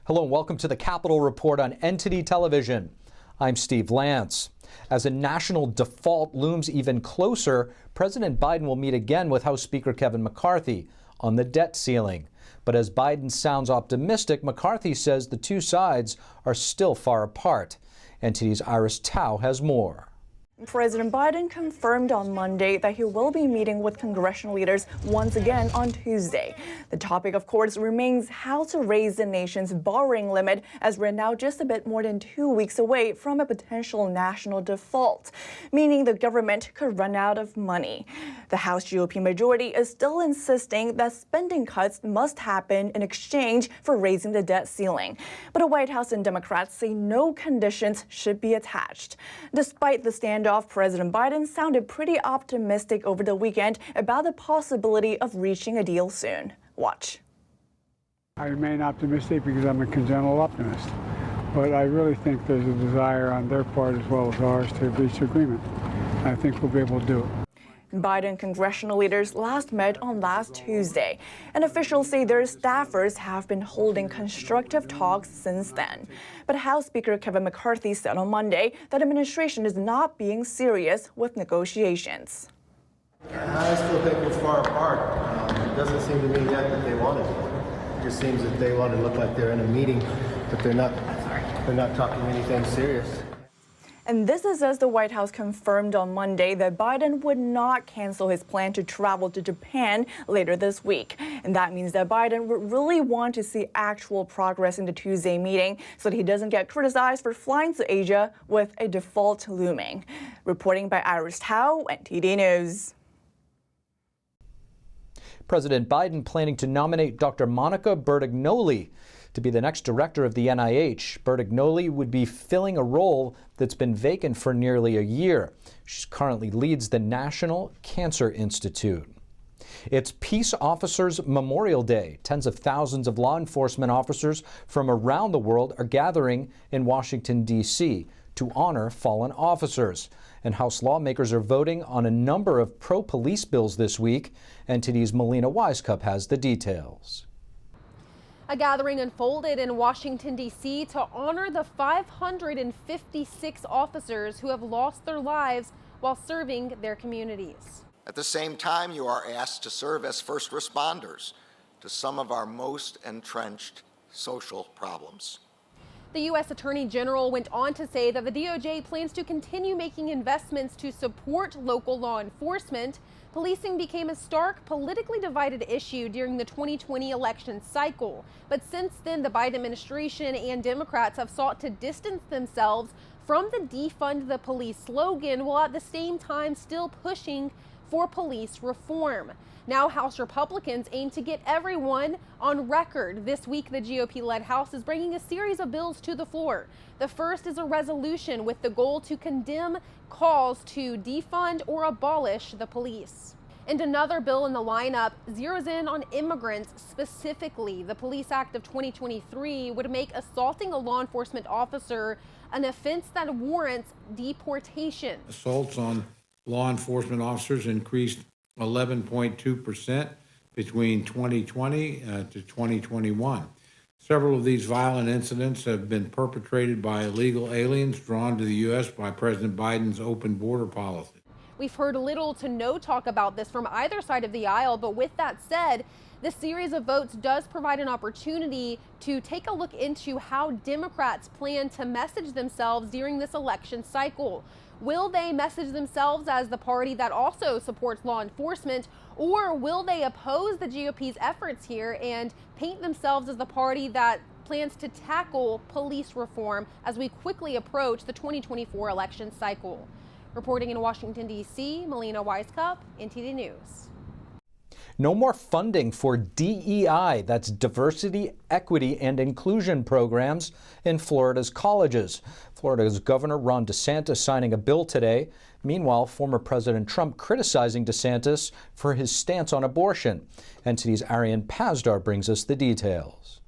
Hello and welcome to the Capitol Report on NTD television. I'm Steve Lance. As a national default looms even closer, President Biden will meet again with House Speaker Kevin McCarthy on the debt ceiling. But as Biden sounds optimistic, McCarthy says the two sides are still far apart. NTD's Iris Tao has more. President Biden confirmed on Monday that he will be meeting with congressional leaders once again on Tuesday. The topic, of course, remains how to raise the nation's borrowing limit, as we're now just a bit more than 2 weeks away from a potential national default, meaning the government could run out of money. The House GOP majority is still insisting that spending cuts must happen in exchange for raising the debt ceiling. But the White House and Democrats say no conditions should be attached. Despite the standoff, President Biden sounded pretty optimistic over the weekend about the possibility of reaching a deal soon. Watch. I remain optimistic because I'm a congenital optimist, but I really think there's a desire on their part as well as ours to reach agreement. I think we'll be able to do it. Biden congressional leaders last met on last Tuesday, and officials say their staffers have been holding constructive talks since then. But House Speaker Kevin McCarthy said on Monday that the administration is not being serious with negotiations. I still think we're far apart. It doesn't seem to me yet that they want it. It just seems that they want to look like they're in a meeting, but they're not talking anything serious. And this is as the White House confirmed on Monday that Biden would not cancel his plan to travel to Japan later this week. And that means that Biden would really want to see actual progress in the Tuesday meeting so that he doesn't get criticized for flying to Asia with a default looming. Reporting by Iris Tao, NTD News. President Biden planning to nominate Dr. Monica Bertagnoli to be the next director of the NIH. Bertagnoli would be filling a role that's been vacant for nearly a year. She currently leads the National Cancer Institute. It's Peace Officers Memorial Day. Tens of thousands of law enforcement officers from around the world are gathering in Washington, D.C. to honor fallen officers. And House lawmakers are voting on a number of pro-police bills this week. NTD's Melina Wisecup has the details. A gathering unfolded in Washington, D.C. to honor the 556 officers who have lost their lives while serving their communities. At the same time, you are asked to serve as first responders to some of our most entrenched social problems. The U.S. Attorney General went on to say that the DOJ plans to continue making investments to support local law enforcement. Policing became a stark, politically divided issue during the 2020 election cycle. But since then, the Biden administration and Democrats have sought to distance themselves from the defund the police slogan, while at the same time still pushing for police reform. Now, House Republicans aim to get everyone on record. This week, the GOP-led House is bringing a series of bills to the floor. The first is a resolution with the goal to condemn calls to defund or abolish the police. And another bill in the lineup zeroes in on immigrants specifically. The Police Act of 2023 would make assaulting a law enforcement officer an offense that warrants deportation. Assaults on law enforcement officers increased 11.2% between 2020 to 2021. Several of these violent incidents have been perpetrated by illegal aliens drawn to the U.S. by President Biden's open border policy. We've heard little to no talk about this from either side of the aisle, but with that said, this series of votes does provide an opportunity to take a look into how Democrats plan to message themselves during this election cycle. Will they message themselves as the party that also supports law enforcement, or will they oppose the GOP's efforts here and paint themselves as the party that plans to tackle police reform as we quickly approach the 2024 election cycle? Reporting in Washington, D.C., Melina Wisecup, NTD News. No more funding for DEI, that's diversity, equity, and inclusion programs in Florida's colleges. Florida's Governor Ron DeSantis signing a bill today. Meanwhile, former President Trump criticizing DeSantis for his stance on abortion. NTD's Arian Pazdar brings us the details.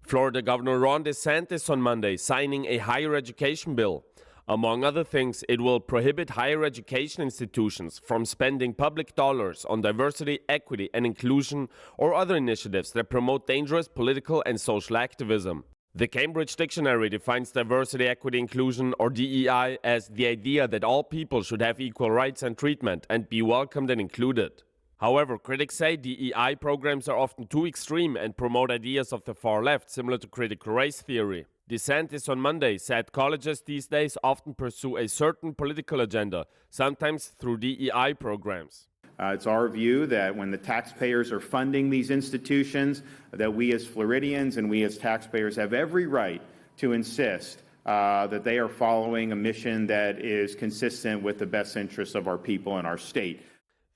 Florida Governor Ron DeSantis on Monday signing a higher education bill. Among other things, it will prohibit higher education institutions from spending public dollars on diversity, equity, and inclusion or other initiatives that promote dangerous political and social activism. The Cambridge Dictionary defines diversity, equity, inclusion, or DEI, as the idea that all people should have equal rights and treatment and be welcomed and included. However, critics say DEI programs are often too extreme and promote ideas of the far left, similar to critical race theory. DeSantis on Monday said colleges these days often pursue a certain political agenda, sometimes through DEI programs. It's our view that when the taxpayers are funding these institutions, that we as Floridians and we as taxpayers have every right to insist that they are following a mission that is consistent with the best interests of our people and our state.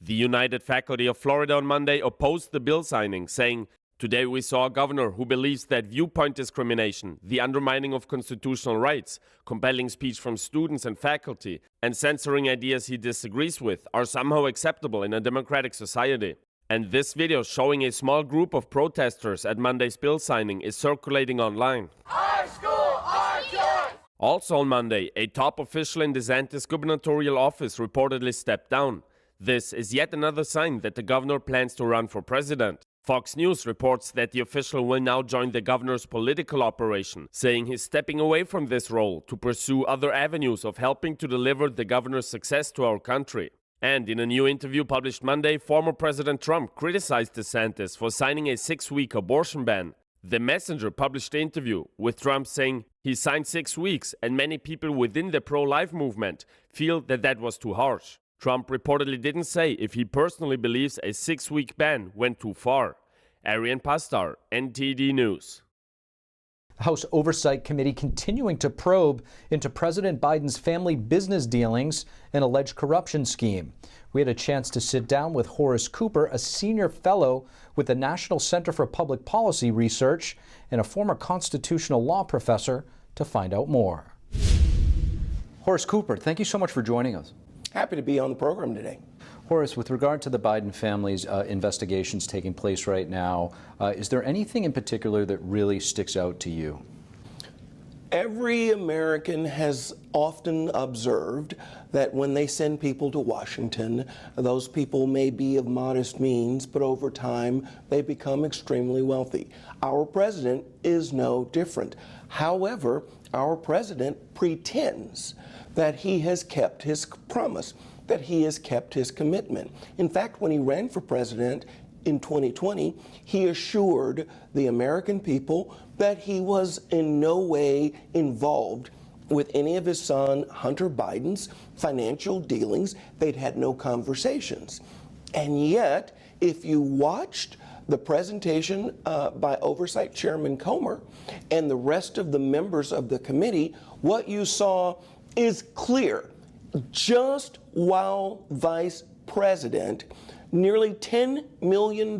The United Faculty of Florida on Monday opposed the bill signing, saying, "Today we saw a governor who believes that viewpoint discrimination, the undermining of constitutional rights, compelling speech from students and faculty, and censoring ideas he disagrees with are somehow acceptable in a democratic society." And this video showing a small group of protesters at Monday's bill signing is circulating online. Our school, our choice! Also on Monday, a top official in DeSantis' gubernatorial office reportedly stepped down. This is yet another sign that the governor plans to run for president. Fox News reports that the official will now join the governor's political operation, saying he's stepping away from this role to pursue other avenues of helping to deliver the governor's success to our country. And in a new interview published Monday, former President Trump criticized DeSantis for signing a 6-week abortion ban. The Messenger published the interview, with Trump saying he signed 6 weeks, and many people within the pro-life movement feel that that was too harsh. Trump reportedly didn't say if he personally believes a 6-week ban went too far. Arian Pastar, NTD News. The House Oversight Committee continuing to probe into President Biden's family business dealings and alleged corruption scheme. We had a chance to sit down with Horace Cooper, a senior fellow with the National Center for Public Policy Research and a former constitutional law professor, to find out more. Horace Cooper, thank you so much for joining us. Happy to be on the program today. Horace, with regard to the Biden family's investigations taking place right now, is there anything in particular that really sticks out to you? Every American has often observed that when they send people to Washington, those people may be of modest means, but over time they become extremely wealthy. Our president is no different. However, our president pretends that he has kept his promise, that he has kept his commitment. In fact, when he ran for president in 2020, he assured the American people that he was in no way involved with any of his son Hunter Biden's financial dealings. They'd had no conversations. And yet, if you watched the presentation by Oversight Chairman Comer and the rest of the members of the committee, what you saw is clear. Just while Vice President, nearly $10 million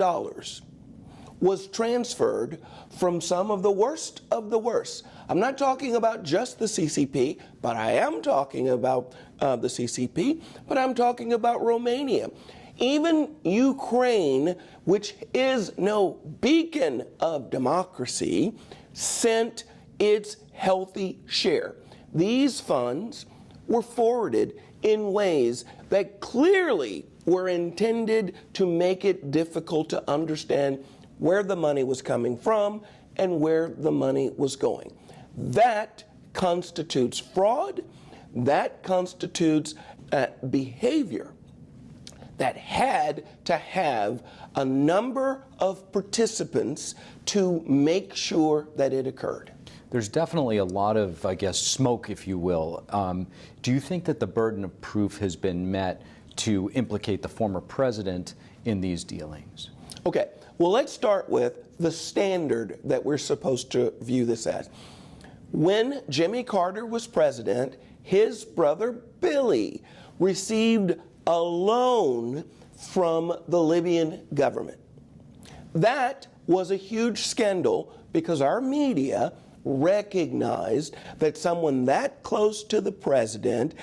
was transferred from some of the worst of the worst. I'm not talking about just the CCP, but I am talking about the CCP, but I'm talking about Romania. Even Ukraine, which is no beacon of democracy, sent its healthy share. These funds were forwarded in ways that clearly were intended to make it difficult to understand where the money was coming from and where the money was going. That constitutes fraud. That constitutes behavior that had to have a number of participants to make sure that it occurred. There's definitely a lot of, I guess, smoke, if you will. Do you think that the burden of proof has been met to implicate the former president in these dealings? Okay, well, let's start with the standard that we're supposed to view this as. When Jimmy Carter was president, his brother Billy received a loan from the Libyan government. That was a huge scandal because our media recognized that someone that close to the president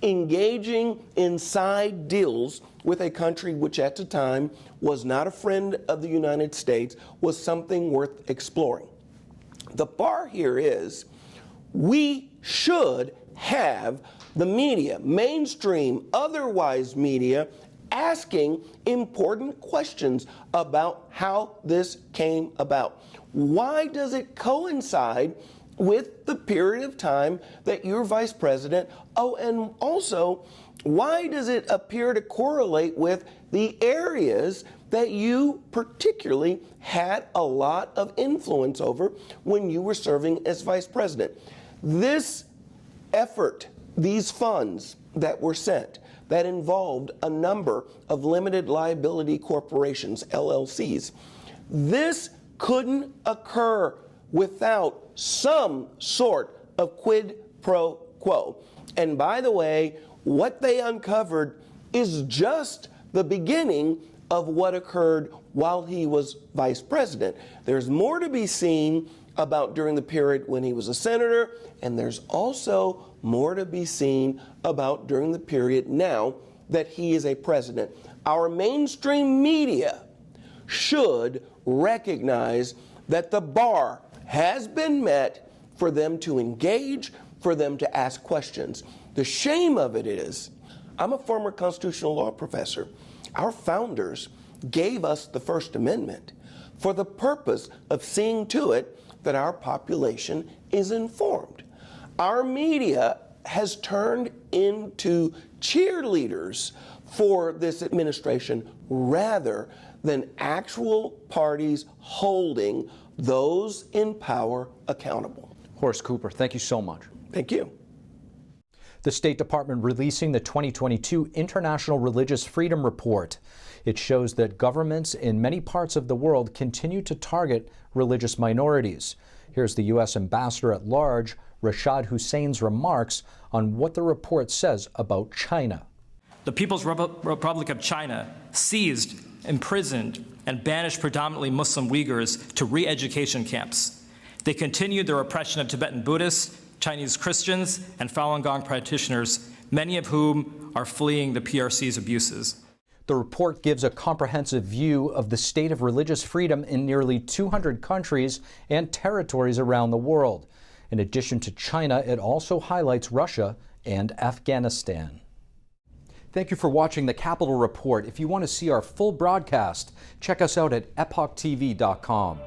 engaging in side deals with a country which at the time was not a friend of the United States was something worth exploring. The bar here is we should have the media, mainstream, otherwise media, asking important questions about how this came about. Why does it coincide with the period of time that you're vice president? Oh, and also, why does it appear to correlate with the areas that you particularly had a lot of influence over when you were serving as vice president? This effort, these funds that were sent, that involved a number of limited liability corporations, LLCs, this couldn't occur without some sort of quid pro quo. And by the way, what they uncovered is just the beginning of what occurred while he was vice president. There's more to be seen about during the period when he was a senator, and there's also more to be seen about during the period now that he is a president. Our mainstream media should recognize that the bar has been met for them to engage, for them to ask questions. The shame of it is, I'm a former constitutional law professor. Our founders gave us the First Amendment for the purpose of seeing to it that our population is informed. Our media has turned into cheerleaders for this administration rather than actual parties holding those in power accountable. Horace Cooper, thank you so much. Thank you. The State Department releasing the 2022 International Religious Freedom Report. It shows that governments in many parts of the world continue to target religious minorities. Here's the U.S. Ambassador at Large, Rashad Hussein's remarks on what the report says about China. The People's Republic of China seized, imprisoned, and banished predominantly Muslim Uyghurs to re-education camps. They continued their oppression of Tibetan Buddhists, Chinese Christians, and Falun Gong practitioners, many of whom are fleeing the PRC's abuses. The report gives a comprehensive view of the state of religious freedom in nearly 200 countries and territories around the world. In addition to China, it also highlights Russia and Afghanistan. Thank you for watching the Capitol Report. If you want to see our full broadcast, check us out at epochtv.com.